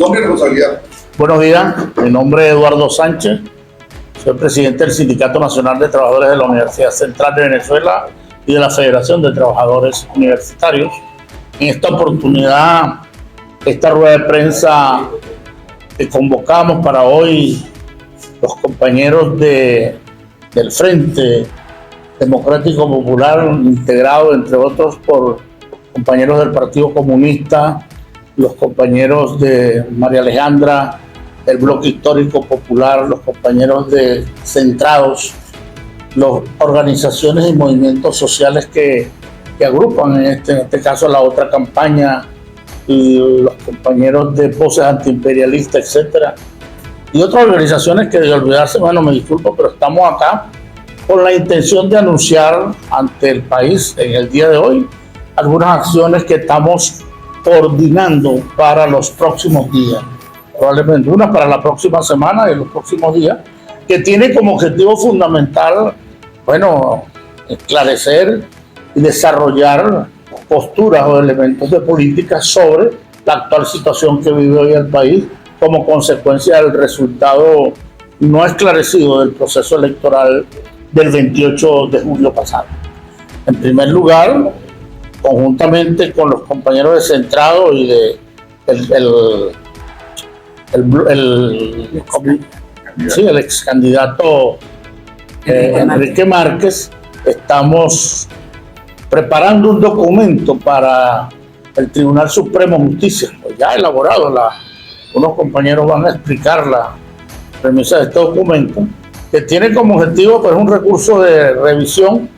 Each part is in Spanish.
Nombre y responsabilidad. Buenos días, mi nombre es Eduardo Sánchez, soy presidente del Sindicato Nacional de Trabajadores de la Universidad Central de Venezuela y de la Federación de Trabajadores Universitarios. En esta oportunidad, esta rueda de prensa que convocamos para hoy los compañeros del Frente Democrático Popular, integrado entre otros por compañeros del Partido Comunista, los compañeros de María Alejandra, el Bloque Histórico Popular, los compañeros de Centrados, las organizaciones y movimientos sociales que agrupan en este caso la otra campaña, y los compañeros de Voces Antiimperialistas, etcétera, y otras organizaciones que de olvidarse, bueno, me disculpo, pero estamos acá con la intención de anunciar ante el país en el día de hoy algunas acciones que estamos coordinando para los próximos días, probablemente una para la próxima semana y los próximos días, que tiene como objetivo fundamental, bueno, esclarecer y desarrollar posturas o elementos de política sobre la actual situación que vive hoy el país como consecuencia del resultado no esclarecido del proceso electoral del 28 de julio pasado. En primer lugar, conjuntamente con los compañeros de Centrado y de el ex candidato Enrique Márquez, estamos preparando un documento para el Tribunal Supremo de Justicia, pues ya elaborado. Unos compañeros van a explicar la premisa de este documento, que tiene como objetivo pues, un recurso de revisión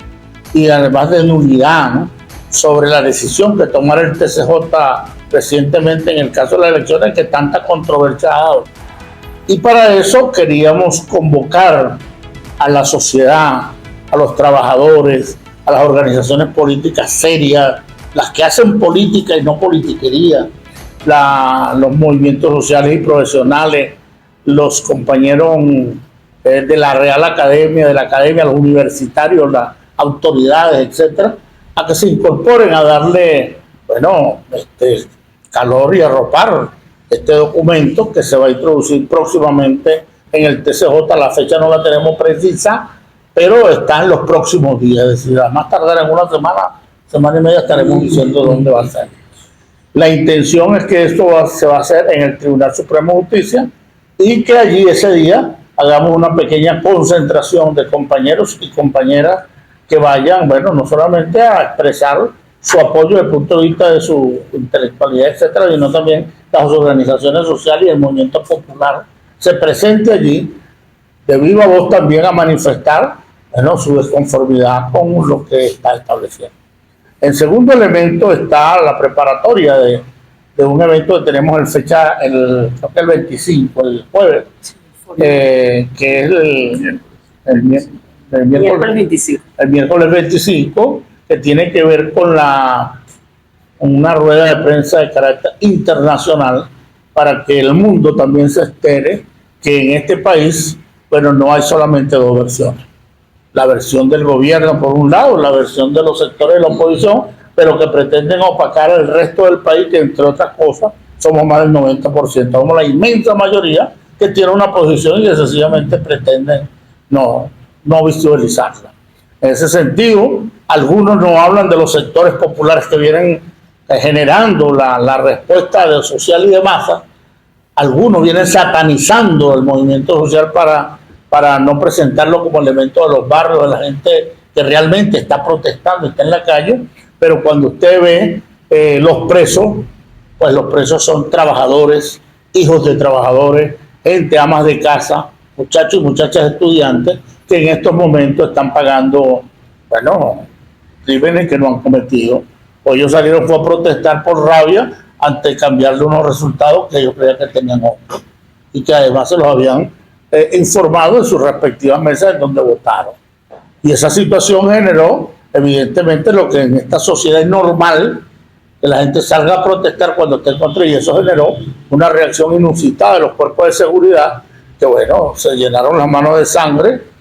y además de nulidad, ¿no?, sobre la decisión que tomara el TCJ recientemente en el caso de las elecciones que tanta controversia ha dado. Y para eso queríamos convocar a la sociedad, a los trabajadores, a las organizaciones políticas serias, las que hacen política y no politiquería, los movimientos sociales y profesionales, los compañeros de la Real Academia, de la Academia, los universitarios, las autoridades, etcétera, a que se incorporen a darle, bueno, calor y arropar este documento que se va a introducir próximamente en el TCJ. La fecha no la tenemos precisa, pero está en los próximos días, es decir, a más tardar en una semana y media estaremos diciendo dónde va a ser. La intención es que esto se va a hacer en el Tribunal Supremo de Justicia y que allí ese día hagamos una pequeña concentración de compañeros y compañeras que vayan, bueno, no solamente a expresar su apoyo desde el punto de vista de su intelectualidad, etcétera, sino también las organizaciones sociales y el movimiento popular se presente allí de viva voz también a manifestar, bueno, su desconformidad con lo que está estableciendo. En segundo elemento está la preparatoria de un evento que tenemos en fecha, creo que el 25, el jueves, que es el miércoles 25. El miércoles 25, que tiene que ver con una rueda de prensa de carácter internacional para que el mundo también se entere que en este país, bueno, no hay solamente dos versiones. La versión del gobierno por un lado, la versión de los sectores de la oposición, pero que pretenden opacar el resto del país, que entre otras cosas somos más del 90%. Somos la inmensa mayoría que tiene una posición y que sencillamente pretenden no visualizarla. En ese sentido, algunos no hablan de los sectores populares que vienen generando la respuesta social y de masa. Algunos vienen satanizando el movimiento social para no presentarlo como elemento de los barrios, de la gente que realmente está protestando, está en la calle. Pero cuando usted ve los presos, pues los presos son trabajadores, hijos de trabajadores, gente, amas de casa, muchachos y muchachas estudiantes, que en estos momentos están pagando, bueno, crímenes que no han cometido. O ellos salieron fue a protestar por rabia ante cambiarle unos resultados que ellos creían que tenían otros y que además se los habían informado en sus respectivas mesas en donde votaron. Y esa situación generó, evidentemente, lo que en esta sociedad es normal, que la gente salga a protestar cuando esté en contra, y eso generó una reacción inusitada de los cuerpos de seguridad, que bueno, se llenaron las manos de sangre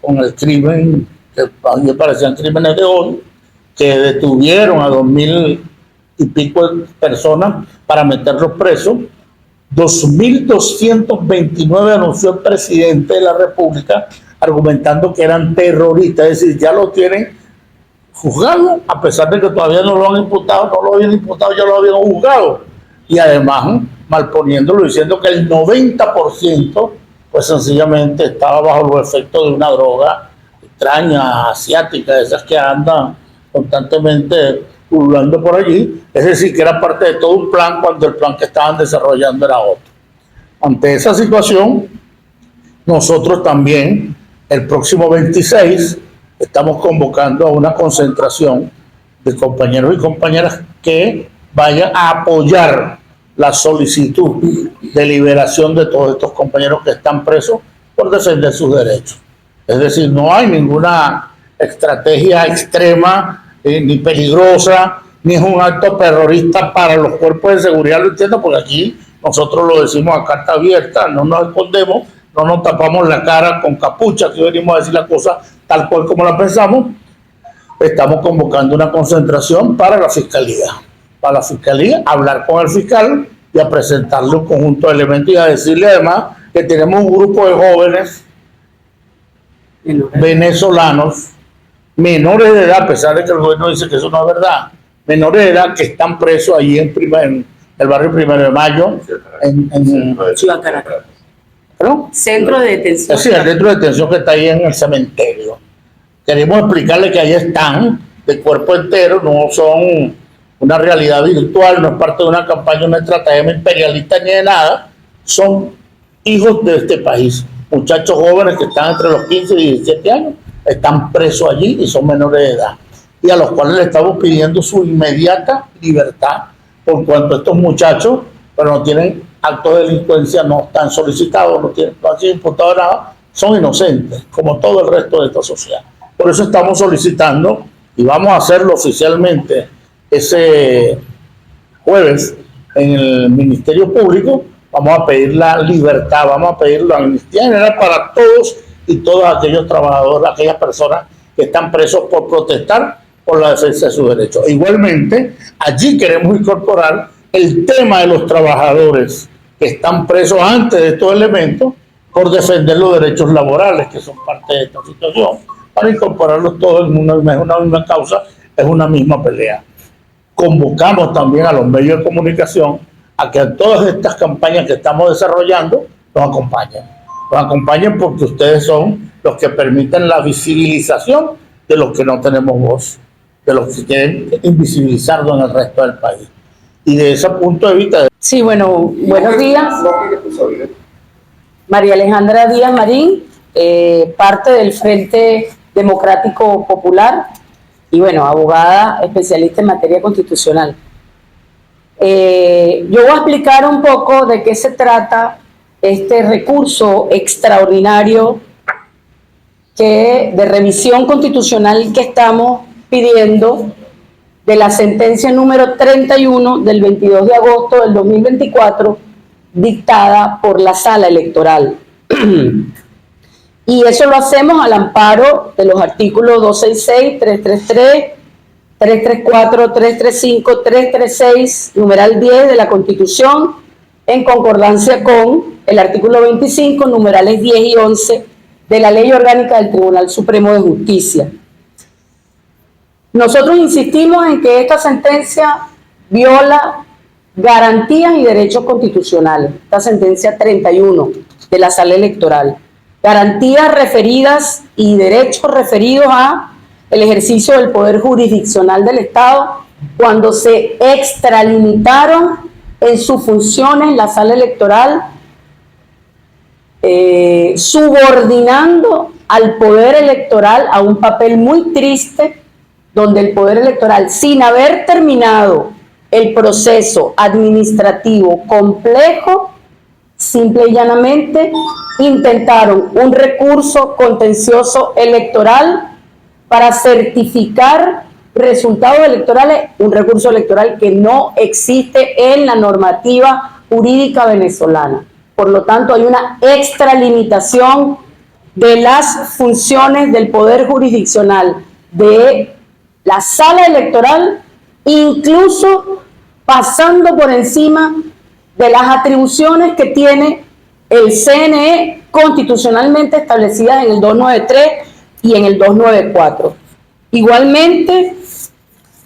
con el crimen, que a mí me parecían crímenes de odio, que detuvieron a 2000 y pico de personas para meterlos presos, 2.229 anunció el presidente de la República, argumentando que eran terroristas, es decir, ya lo tienen juzgado, a pesar de que todavía no lo han imputado, no lo habían imputado, ya lo habían juzgado. Y además, malponiéndolo, diciendo que el 90%, pues sencillamente estaba bajo los efectos de una droga extraña, asiática, de esas que andan constantemente pululando por allí, es decir, que era parte de todo un plan cuando el plan que estaban desarrollando era otro. Ante esa situación, nosotros también, el próximo 26, estamos convocando a una concentración de compañeros y compañeras que vayan a apoyar la solicitud de liberación de todos estos compañeros que están presos por defender sus derechos. Es decir, no hay ninguna estrategia extrema ni peligrosa, ni es un acto terrorista para los cuerpos de seguridad, lo entiendo, porque aquí nosotros lo decimos a carta abierta, no nos escondemos, no nos tapamos la cara con capucha, aquí venimos a decir la cosa tal cual como la pensamos. Estamos convocando una concentración para la fiscalía, hablar con el fiscal y a presentarle un conjunto de elementos y a decirle además que tenemos un grupo de jóvenes venezolanos menores de edad, a pesar de que el gobierno dice que eso no es verdad, menores de edad que están presos allí en el barrio 1 de Mayo, en Ciudad Caracas. ¿no? Centro de detención. Sí, el centro de detención que está ahí en el cementerio. Queremos explicarle que ahí están de cuerpo entero, no son una realidad virtual, no es parte de una campaña, una estrategia imperialista ni de nada, son hijos de este país, muchachos jóvenes que están entre los 15 y 17 años, están presos allí y son menores de edad, y a los cuales le estamos pidiendo su inmediata libertad, por cuanto estos muchachos, pero no tienen actos de delincuencia, no están solicitados, no han sido imputados nada, son inocentes, como todo el resto de esta sociedad. Por eso estamos solicitando, y vamos a hacerlo oficialmente ese jueves en el Ministerio Público, vamos a pedir la libertad, vamos a pedir la amnistía general para todos y todos aquellos trabajadores, aquellas personas que están presos por protestar por la defensa de sus derechos. Igualmente, allí queremos incorporar el tema de los trabajadores que están presos antes de estos elementos por defender los derechos laborales, que son parte de esta situación, para incorporarlos todos en una misma causa, es una misma pelea. Convocamos también a los medios de comunicación a que en todas estas campañas que estamos desarrollando nos acompañen. Nos acompañen porque ustedes son los que permiten la visibilización de los que no tenemos voz, de los que quieren invisibilizarnos en el resto del país. Y de ese punto de vista... Sí, bueno, buenos días. María Alejandra Díaz Marín, parte del Frente Democrático Popular y bueno, abogada especialista en materia constitucional. Yo voy a explicar un poco de qué se trata este recurso extraordinario de revisión constitucional que estamos pidiendo de la sentencia número 31 del 22 de agosto del 2024 dictada por la Sala Electoral. Y eso lo hacemos al amparo de los artículos 266, 333, 334, 335, 336, numeral 10 de la Constitución, en concordancia con el artículo 25, numerales 10 y 11 de la Ley Orgánica del Tribunal Supremo de Justicia. Nosotros insistimos en que esta sentencia viola garantías y derechos constitucionales, esta sentencia 31 de la Sala Electoral. Garantías referidas y derechos referidos a el ejercicio del poder jurisdiccional del Estado cuando se extralimitaron en sus funciones la Sala Electoral, subordinando al poder electoral a un papel muy triste, donde el poder electoral, sin haber terminado el proceso administrativo complejo, simple y llanamente intentaron un recurso contencioso electoral para certificar resultados electorales, un recurso electoral que no existe en la normativa jurídica venezolana. Por lo tanto, hay una extralimitación de las funciones del poder jurisdiccional de la Sala Electoral, incluso pasando por encima de las atribuciones que tiene el CNE constitucionalmente establecidas en el 293 y en el 294. Igualmente,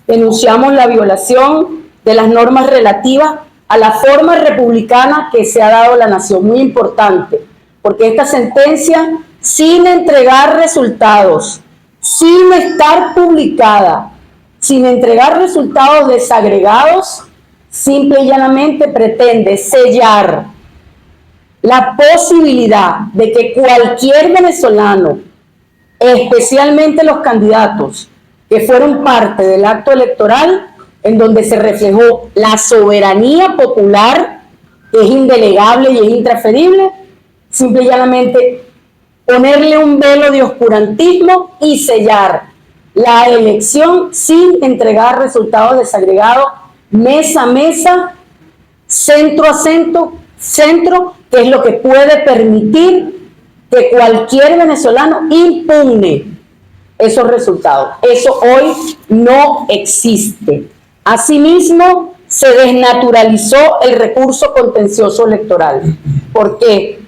denunciamos la violación de las normas relativas a la forma republicana que se ha dado la nación. Muy importante, porque esta sentencia, sin entregar resultados, sin estar publicada, sin entregar resultados desagregados, simple y llanamente pretende sellar la posibilidad de que cualquier venezolano, especialmente los candidatos que fueron parte del acto electoral, en donde se reflejó la soberanía popular, que es indelegable y es intransferible, simple y llanamente ponerle un velo de oscurantismo y sellar la elección sin entregar resultados desagregados, mesa a mesa, centro a centro, que es lo que puede permitir que cualquier venezolano impugne esos resultados. Eso hoy no existe. Asimismo, se desnaturalizó el recurso contencioso electoral. ¿Por qué?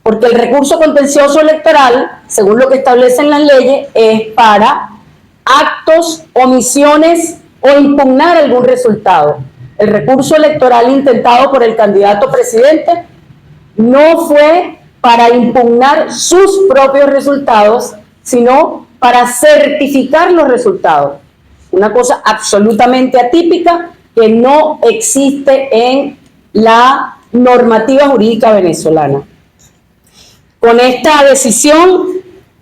Porque el recurso contencioso electoral, según lo que establecen las leyes, es para actos, omisiones o impugnar algún resultado. El recurso electoral intentado por el candidato presidente no fue para impugnar sus propios resultados, sino para certificar los resultados. Una cosa absolutamente atípica que no existe en la normativa jurídica venezolana. Con esta decisión,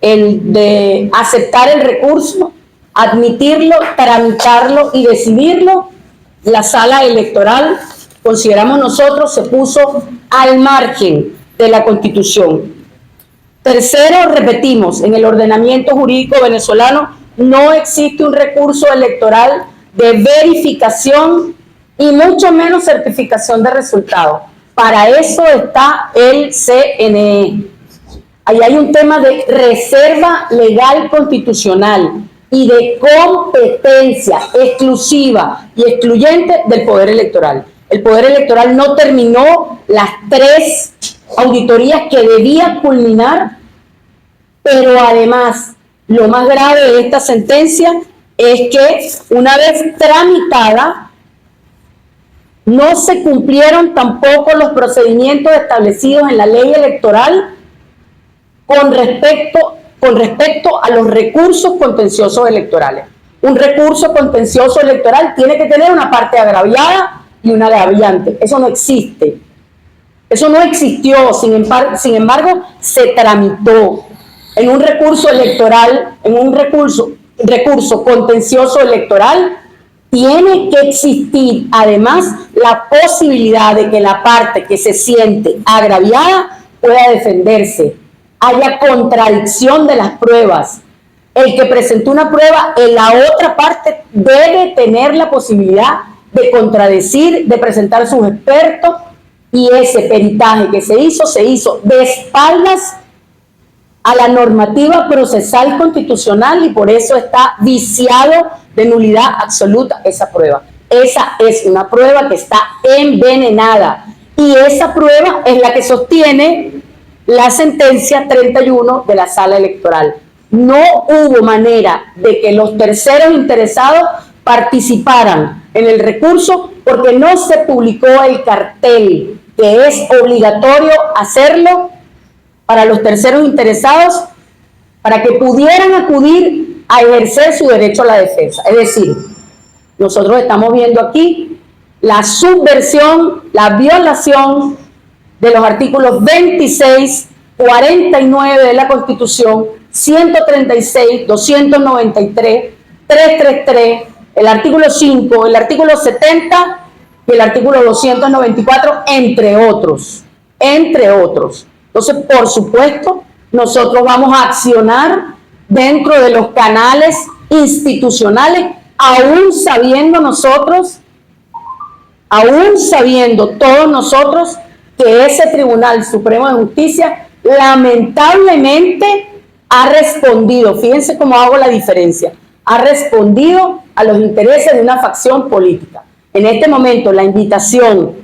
el de aceptar el recurso, admitirlo, tramitarlo y decidirlo, la sala electoral, consideramos nosotros, se puso al margen de la Constitución. Tercero, repetimos, en el ordenamiento jurídico venezolano no existe un recurso electoral de verificación y mucho menos certificación de resultados. Para eso está el CNE. Ahí hay un tema de reserva legal constitucional y de competencia exclusiva y excluyente del Poder Electoral. El Poder Electoral no terminó las 3 auditorías que debía culminar, pero además, lo más grave de esta sentencia es que una vez tramitada, no se cumplieron tampoco los procedimientos establecidos en la ley electoral con respecto a los recursos contenciosos electorales. Un recurso contencioso electoral tiene que tener una parte agraviada y una agraviante. Eso no existe. Eso no existió, sin embargo, se tramitó en un recurso electoral, en un recurso contencioso electoral. Tiene que existir, además, la posibilidad de que la parte que se siente agraviada pueda defenderse. Haya contradicción de las pruebas. El que presentó una prueba en la otra parte debe tener la posibilidad de contradecir, de presentar sus expertos, y ese peritaje que se hizo de espaldas a la normativa procesal constitucional y por eso está viciado de nulidad absoluta esa prueba. Esa es una prueba que está envenenada y esa prueba es la que sostiene la sentencia 31 de la sala electoral. No hubo manera de que los terceros interesados participaran en el recurso porque no se publicó el cartel, que es obligatorio hacerlo para los terceros interesados para que pudieran acudir a ejercer su derecho a la defensa. Es decir, nosotros estamos viendo aquí la subversión, la violación de los artículos 26, 49 de la Constitución, 136, 293, 333, el artículo 5, el artículo 70 y el artículo 294, entre otros. Entonces, por supuesto, nosotros vamos a accionar dentro de los canales institucionales, aún sabiendo todos nosotros que ese Tribunal Supremo de Justicia lamentablemente ha respondido, fíjense cómo hago la diferencia, ha respondido a los intereses de una facción política. En este momento, la invitación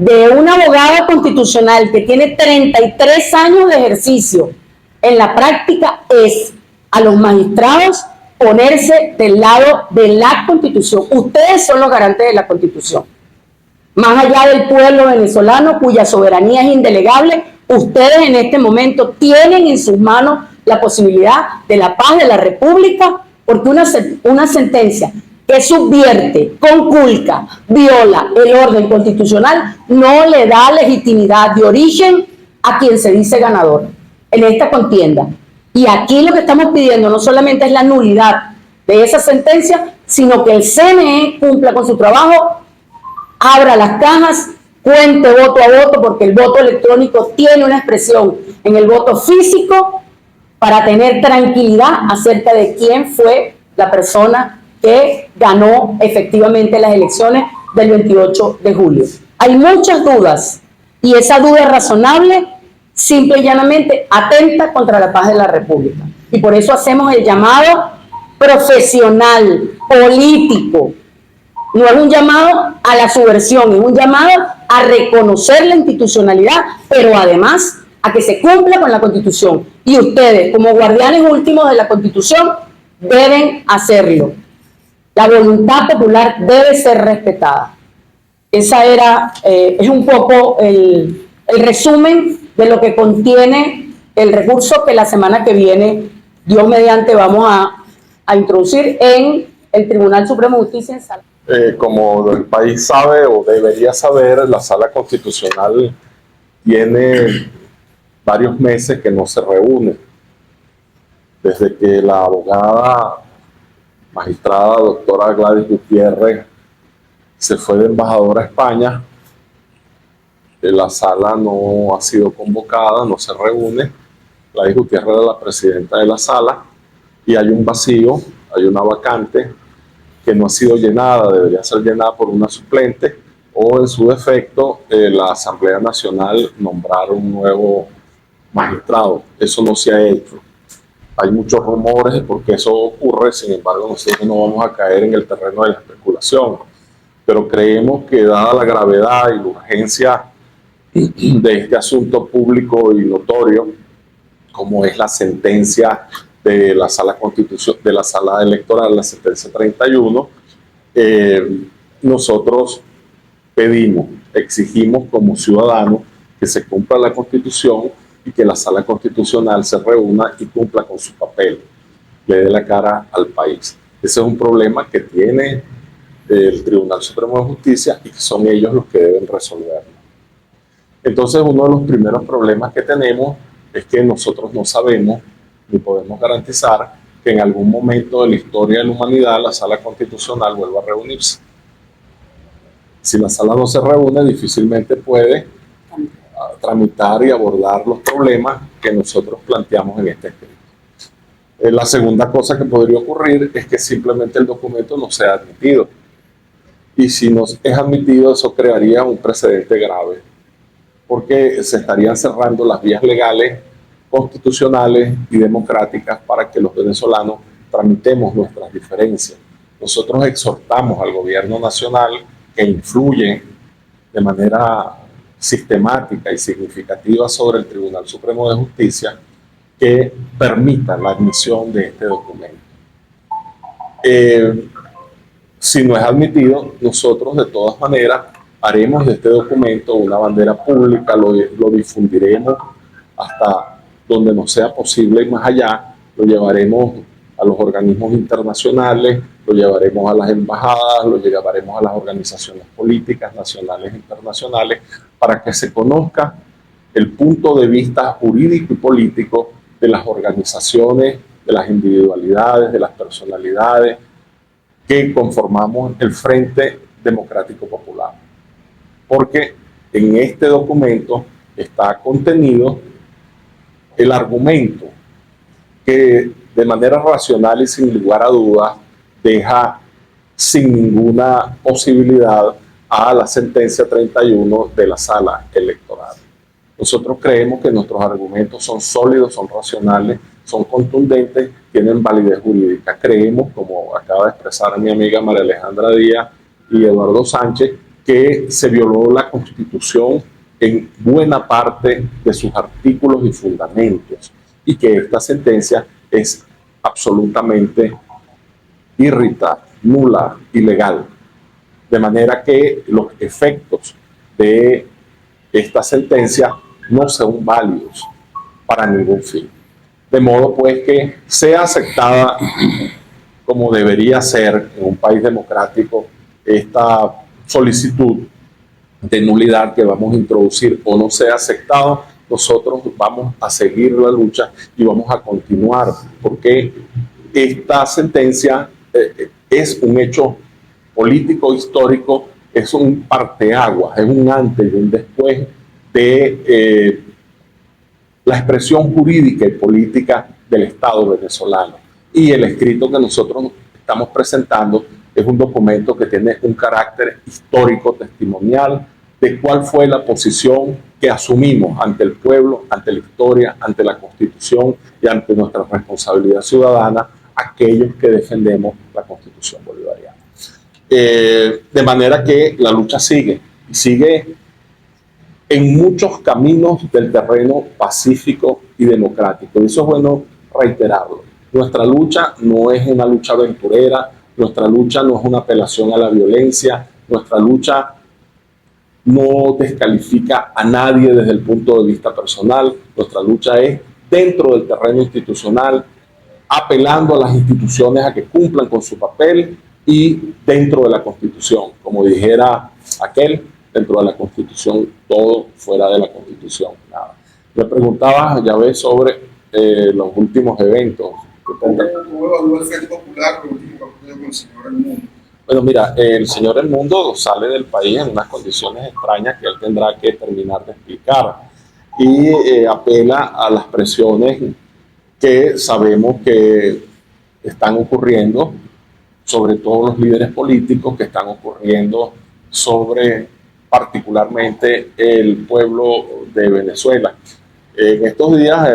de un abogado constitucional que tiene 33 años de ejercicio en la práctica es a los magistrados ponerse del lado de la Constitución. Ustedes son los garantes de la Constitución. Más allá del pueblo venezolano, cuya soberanía es indelegable, ustedes en este momento tienen en sus manos la posibilidad de la paz de la República, porque una sentencia que subvierte, conculca, viola el orden constitucional, no le da legitimidad de origen a quien se dice ganador en esta contienda. Y aquí lo que estamos pidiendo no solamente es la nulidad de esa sentencia, sino que el CNE cumpla con su trabajo, abra las cajas, cuente voto a voto, porque el voto electrónico tiene una expresión en el voto físico para tener tranquilidad acerca de quién fue la persona que ganó efectivamente las elecciones del 28 de julio. Hay muchas dudas y esa duda razonable simple y llanamente atenta contra la paz de la República. Y por eso hacemos el llamado profesional, político. No es un llamado a la subversión, es un llamado a reconocer la institucionalidad, pero además a que se cumpla con la Constitución. Y ustedes, como guardianes últimos de la Constitución, deben hacerlo. La voluntad popular debe ser respetada. Esa es un poco el resumen de lo que contiene el recurso que la semana que viene, Dios mediante, vamos a introducir en el Tribunal Supremo de Justicia en Sala. Como el país sabe o debería saber, la Sala Constitucional tiene varios meses que no se reúne. Desde que la abogada magistrada doctora Gladys Gutiérrez se fue de embajadora a España, la sala no ha sido convocada, no se reúne. Gladys Gutiérrez era la presidenta de la sala y hay un vacío, hay una vacante que no ha sido llenada, debería ser llenada por una suplente o en su defecto la Asamblea Nacional nombrar un nuevo magistrado. Eso no se ha hecho. Hay muchos rumores de por qué eso ocurre, sin embargo nosotros no vamos a caer en el terreno de la especulación, pero creemos que dada la gravedad y la urgencia de este asunto público y notorio, como es la sentencia de la Sala de la Sala Electoral, la sentencia 31, nosotros exigimos como ciudadanos que se cumpla la Constitución y que la Sala Constitucional se reúna y cumpla con su papel, le dé la cara al país. Ese es un problema que tiene el Tribunal Supremo de Justicia y que son ellos los que deben resolverlo. Entonces, uno de los primeros problemas que tenemos es que nosotros no sabemos ni podemos garantizar que en algún momento de la historia de la humanidad la Sala Constitucional vuelva a reunirse. Si la Sala no se reúne, difícilmente puede tramitar y abordar los problemas que nosotros planteamos en este escrito. La segunda cosa que podría ocurrir es que simplemente el documento no sea admitido. Y si no es admitido, eso crearía un precedente grave, porque se estarían cerrando las vías legales, constitucionales y democráticas para que los venezolanos tramitemos nuestras diferencias. Nosotros exhortamos al gobierno nacional que influye de manera sistemática y significativa sobre el Tribunal Supremo de Justicia que permita la admisión de este documento. Si no es admitido, nosotros de todas maneras haremos de este documento una bandera pública, lo difundiremos hasta donde nos sea posible y más allá, lo llevaremos a los organismos internacionales, lo llevaremos a las embajadas, lo llevaremos a las organizaciones políticas nacionales e internacionales para que se conozca el punto de vista jurídico y político de las organizaciones, de las individualidades, de las personalidades que conformamos el Frente Democrático Popular. Porque en este documento está contenido el argumento que de manera racional y sin lugar a dudas deja sin ninguna posibilidad a la sentencia 31 de la Sala Electoral. Nosotros creemos que nuestros argumentos son sólidos, son racionales, son contundentes, tienen validez jurídica. Creemos, como acaba de expresar mi amiga María Alejandra Díaz y Eduardo Sánchez, que se violó la Constitución en buena parte de sus artículos y fundamentos, y que esta sentencia es absolutamente irritar, nula, ilegal. De manera que los efectos de esta sentencia no son válidos para ningún fin. De modo pues que sea aceptada como debería ser en un país democrático esta solicitud de nulidad que vamos a introducir, o no sea aceptado, nosotros vamos a seguir la lucha y vamos a continuar, porque esta sentencia es un hecho político histórico, es un parteaguas, es un antes y un después de la expresión jurídica y política del Estado venezolano. Y el escrito que nosotros estamos presentando es un documento que tiene un carácter histórico, testimonial, de cuál fue la posición que asumimos ante el pueblo, ante la historia, ante la Constitución y ante nuestra responsabilidad ciudadana, aquellos que defendemos la Constitución bolivariana. De manera que la lucha sigue, y sigue en muchos caminos del terreno pacífico y democrático. Y eso es bueno reiterarlo. Nuestra lucha no es una lucha aventurera, nuestra lucha no es una apelación a la violencia, nuestra lucha no descalifica a nadie desde el punto de vista personal, nuestra lucha es dentro del terreno institucional, apelando a las instituciones a que cumplan con su papel y dentro de la Constitución, como dijera aquel, dentro de la Constitución todo, fuera de la Constitución nada. Me preguntaba, ya ves, sobre los últimos eventos. ¿Cómo evaluó el Frente Popular con el último partido con el señor El Mundo? Bueno, mira, el señor El Mundo sale del país en unas condiciones extrañas que él tendrá que terminar de explicar, y apela a las presiones que sabemos que están ocurriendo sobre todos los líderes políticos, que están ocurriendo sobre particularmente el pueblo de Venezuela. En estos días,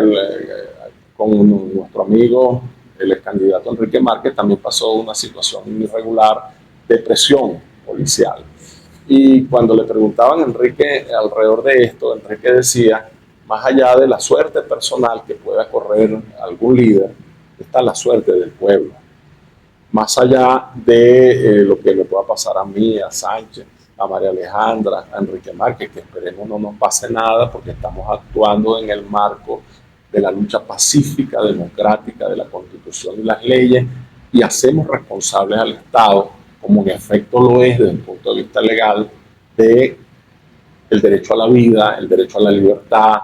con nuestro amigo, el ex candidato Enrique Márquez, también pasó una situación irregular de presión policial. Y cuando le preguntaban a Enrique alrededor de esto, Enrique decía, más allá de la suerte personal que pueda correr algún líder, está la suerte del pueblo. Más allá de lo que le pueda pasar a mí, a Sánchez, a María Alejandra, a Enrique Márquez, que esperemos no nos pase nada porque estamos actuando en el marco de la lucha pacífica, democrática, de la Constitución y las leyes, y hacemos responsables al Estado, como en efecto lo es desde el punto de vista legal, de el derecho a la vida, el derecho a la libertad,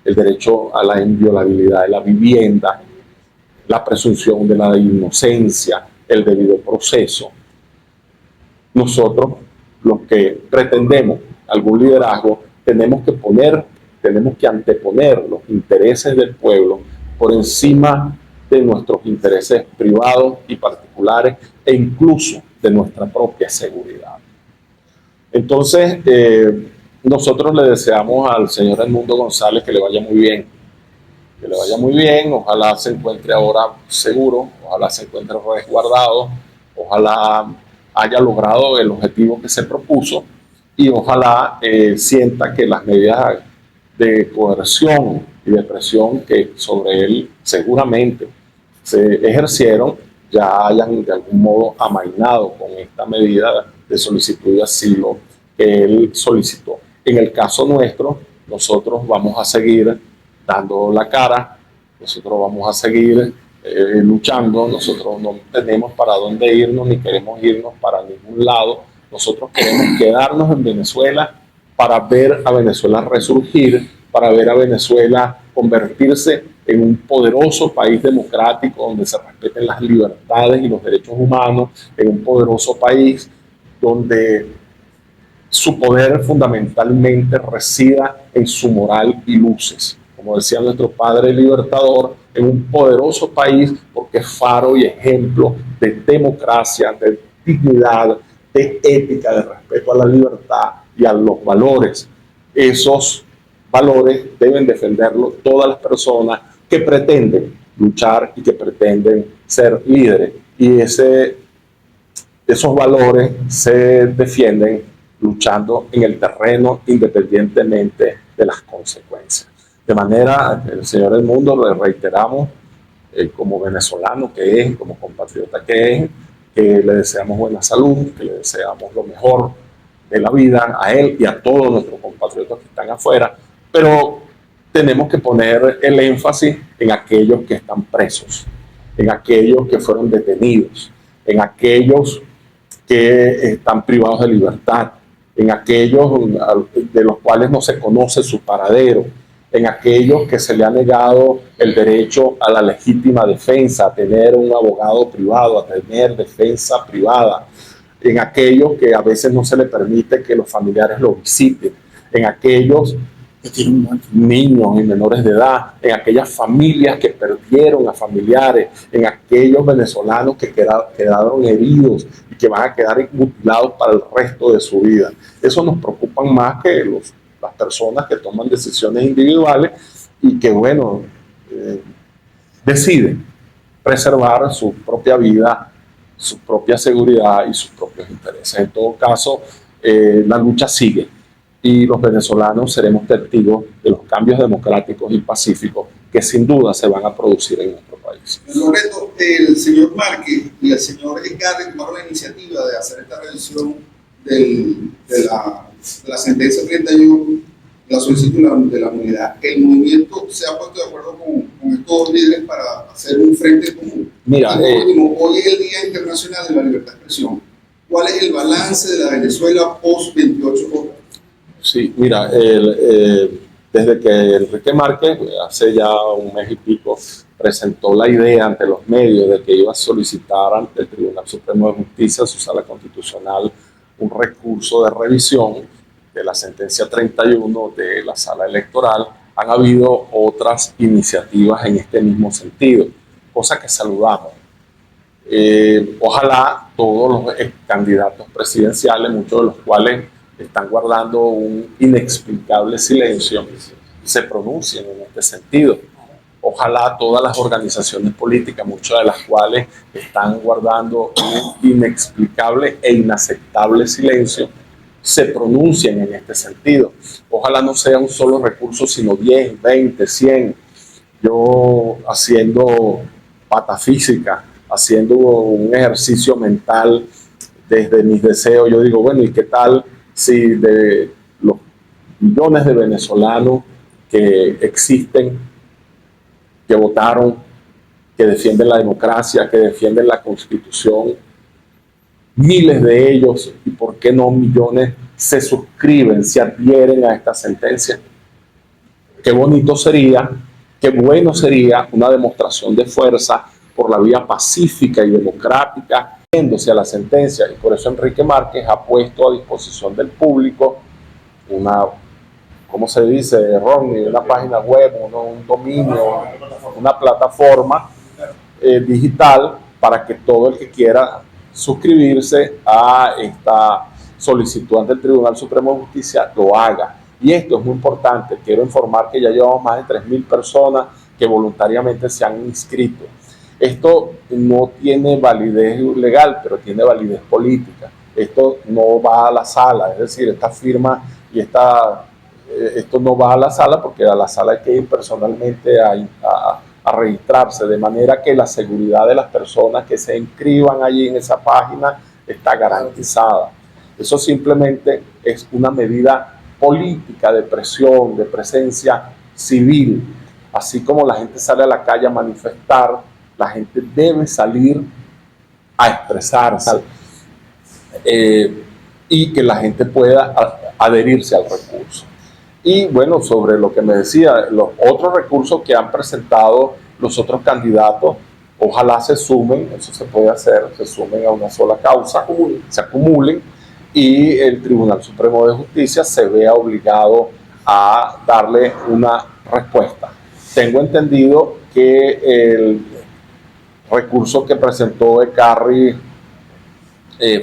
el derecho a la inviolabilidad de la vivienda, la presunción de la inocencia, el debido proceso. Nosotros, los que pretendemos algún liderazgo, tenemos que anteponer los intereses del pueblo por encima de nuestros intereses privados y particulares, e incluso de nuestra propia seguridad. Entonces, nosotros le deseamos al señor Edmundo González que le vaya muy bien. Que le vaya muy bien, ojalá se encuentre ahora seguro, ojalá se encuentre resguardado, ojalá haya logrado el objetivo que se propuso, y ojalá sienta que las medidas de coerción y de presión que sobre él seguramente se ejercieron ya hayan de algún modo amainado con esta medida de solicitud de asilo que él solicitó. En el caso nuestro, nosotros vamos a seguir dando la cara, nosotros vamos a seguir luchando, nosotros no tenemos para dónde irnos ni queremos irnos para ningún lado, nosotros queremos quedarnos en Venezuela para ver a Venezuela resurgir, para ver a Venezuela convertirse en un poderoso país democrático donde se respeten las libertades y los derechos humanos, en un poderoso país donde su poder fundamentalmente resida en su moral y luces. Como decía nuestro padre libertador, en un poderoso país porque es faro y ejemplo de democracia, de dignidad, de ética, de respeto a la libertad y a los valores. Esos valores deben defenderlo todas las personas que pretenden luchar y que pretenden ser líderes. Y esos valores se defienden luchando en el terreno independientemente de las consecuencias. De manera, señor Edmundo, le reiteramos, como venezolano que es, como compatriota que es, que le deseamos buena salud, que le deseamos lo mejor de la vida a él y a todos nuestros compatriotas que están afuera, pero tenemos que poner el énfasis en aquellos que están presos, en aquellos que fueron detenidos, en aquellos que están privados de libertad, en aquellos de los cuales no se conoce su paradero, en aquellos que se le ha negado el derecho a la legítima defensa, a tener un abogado privado, a tener defensa privada, en aquellos que a veces no se le permite que los familiares lo visiten, en aquellos que tienen niños y menores de edad, en aquellas familias que perdieron a familiares, en aquellos venezolanos que quedaron heridos y que van a quedar mutilados para el resto de su vida. Eso nos preocupa más que las personas que toman decisiones individuales y que, bueno, deciden preservar su propia vida, su propia seguridad y sus propios intereses. En todo caso, la lucha sigue y los venezolanos seremos testigos de los cambios democráticos y pacíficos que sin duda se van a producir en nuestro país. Loreto, el señor Márquez y el señor Egarri tomaron la iniciativa de hacer esta revisión de la sentencia 31, la solicitud de la unidad. ¿El movimiento se ha puesto de acuerdo con estos líderes para hacer un frente común? Mira, hoy es el Día Internacional de la Libertad de Expresión. ¿Cuál es el balance de la Venezuela post 28 de octubre? Sí, mira, desde que Enrique Márquez, hace ya un mes y pico, presentó la idea ante los medios de que iba a solicitar ante el Tribunal Supremo de Justicia, su sala constitucional, un recurso de revisión de la sentencia 31 de la sala electoral, han habido otras iniciativas en este mismo sentido, cosa que saludamos. Ojalá todos los candidatos presidenciales, muchos de los cuales están guardando un inexplicable silencio, se pronuncien en este sentido. Ojalá todas las organizaciones políticas, muchas de las cuales están guardando un inexplicable e inaceptable silencio, se pronuncien en este sentido. Ojalá no sea un solo recurso, sino 10, 20, 100. Yo haciendo patafísica, haciendo un ejercicio mental desde mis deseos, yo digo, bueno, ¿y qué tal si de los millones de venezolanos que existen, que votaron, que defienden la democracia, que defienden la Constitución, miles de ellos, y por qué no millones, se suscriben, se adhieren a esta sentencia? Qué bonito sería, qué bueno sería una demostración de fuerza por la vía pacífica y democrática, a la sentencia, y por eso Enrique Márquez ha puesto a disposición del público una, ¿cómo se dice, Ronnie? Una página web, un dominio, una plataforma digital para que todo el que quiera suscribirse a esta solicitud ante el Tribunal Supremo de Justicia lo haga. Y esto es muy importante. Quiero informar que ya llevamos más de 3.000 personas que voluntariamente se han inscrito. Esto no tiene validez legal, pero tiene validez política. Esto no va a la sala, es decir, esta firma y esto no va a la sala, porque a la sala hay que ir personalmente a registrarse, de manera que la seguridad de las personas que se inscriban allí en esa página está garantizada. Eso simplemente es una medida política de presión, de presencia civil. Así como la gente sale a la calle a manifestar, la gente debe salir a expresarse y que la gente pueda adherirse al recurso. Y bueno, sobre lo que me decía, los otros recursos que han presentado los otros candidatos, ojalá se sumen, eso se puede hacer, se sumen a una sola causa, se acumulen, y el Tribunal Supremo de Justicia se vea obligado a darle una respuesta. Tengo entendido que el recurso que presentó Egarri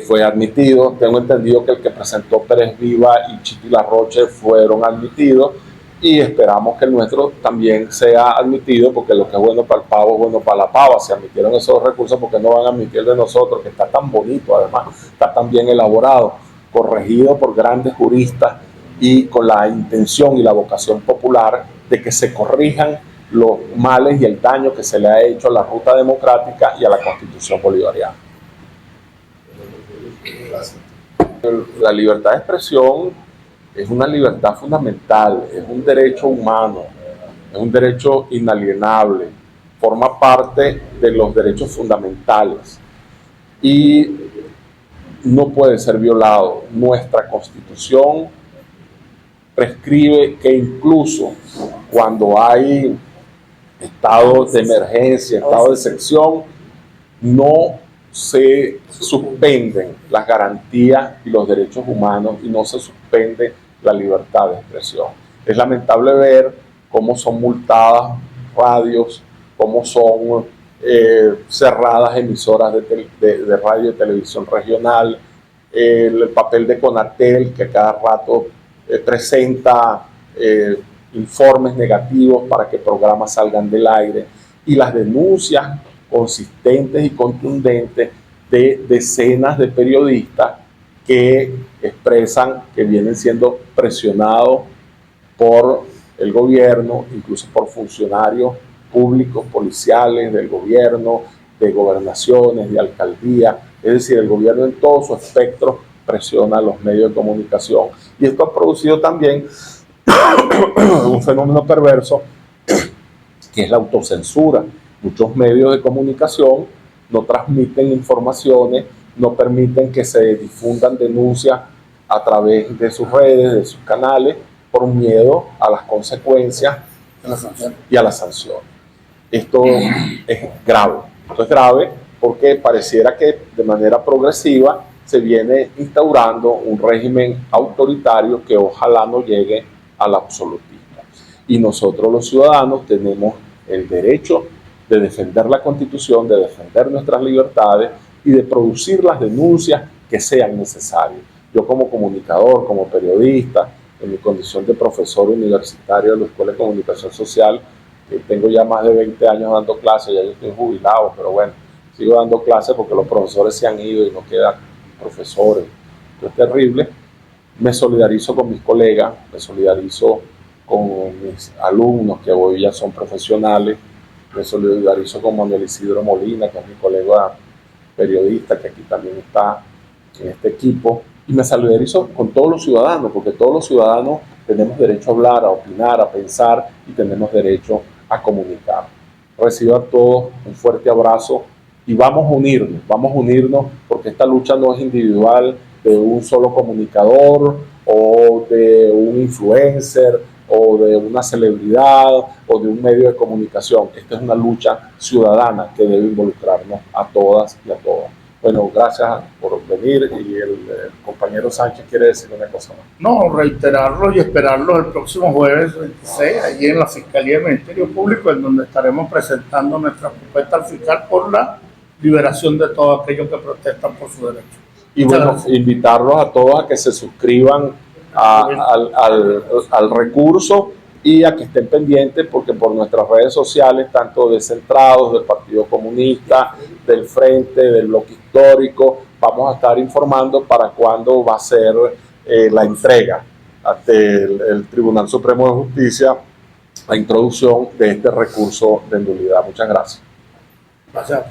fue admitido. Tengo entendido que el que presentó Pérez Viva y Chiqui Larroche fueron admitidos, y esperamos que el nuestro también sea admitido, porque lo que es bueno para el pavo es bueno para la pava. Si admitieron esos recursos, porque no van a admitir el de nosotros, que está tan bonito, además está tan bien elaborado. corregido por grandes juristas y con la intención y la vocación popular de que se corrijan los males y el daño que se le ha hecho a la ruta democrática y a la Constitución bolivariana. La libertad de expresión es una libertad fundamental, es un derecho humano, es un derecho inalienable, forma parte de los derechos fundamentales y no puede ser violado. Nuestra Constitución prescribe que incluso cuando hay estado de emergencia, estado de excepción, no se suspenden las garantías y los derechos humanos y no se suspende la libertad de expresión. Es lamentable ver cómo son multadas radios, cómo son cerradas emisoras de radio y televisión regional, el papel de Conatel que a cada rato presenta informes negativos para que programas salgan del aire, y las denuncias consistentes y contundentes de decenas de periodistas que expresan que vienen siendo presionados por el gobierno, incluso por funcionarios públicos, policiales del gobierno, de gobernaciones, de alcaldía. Es decir, el gobierno en todo su espectro presiona a los medios de comunicación. Y esto ha producido también un fenómeno perverso, que es la autocensura. Muchos medios de comunicación no transmiten informaciones, no permiten que se difundan denuncias a través de sus redes, de sus canales, por miedo a las consecuencias y a las sanciones. Esto es grave. Esto es grave porque pareciera que de manera progresiva se viene instaurando un régimen autoritario que ojalá no llegue al absolutismo. Y nosotros los ciudadanos tenemos el derecho de defender la Constitución, de defender nuestras libertades y de producir las denuncias que sean necesarias. Yo como comunicador, como periodista, en mi condición de profesor universitario de la Escuela de Comunicación Social, tengo ya más de 20 años dando clases, ya yo estoy jubilado, pero bueno, sigo dando clases porque los profesores se han ido y no quedan profesores. Esto es terrible. Me solidarizo con mis colegas, me solidarizo con mis alumnos que hoy ya son profesionales, me solidarizo con Manuel Isidro Molina, que es mi colega periodista, que aquí también está en este equipo, y me solidarizo con todos los ciudadanos, porque todos los ciudadanos tenemos derecho a hablar, a opinar, a pensar y tenemos derecho a comunicar. Recibo a todos un fuerte abrazo y vamos a unirnos porque esta lucha no es individual de un solo comunicador o de un influencer o de una celebridad o de un medio de comunicación. Esta es una lucha ciudadana que debe involucrarnos a todas y a todos. Bueno, gracias por venir, y el compañero Sánchez quiere decir una cosa más. No, reiterarlo y esperarlo el próximo jueves 26, allí en la Fiscalía del Ministerio Público, en donde estaremos presentando nuestra propuesta al fiscal por la liberación de todos aquellos que protestan por su derecho. Y bueno, invitarlos a todos a que se suscriban al recurso y a que estén pendientes, porque por nuestras redes sociales, tanto de Centrados, del Partido Comunista, del Frente, del Bloque Histórico, vamos a estar informando para cuándo va a ser la entrega ante el Tribunal Supremo de Justicia, la introducción de este recurso de nulidad. Muchas gracias. Gracias.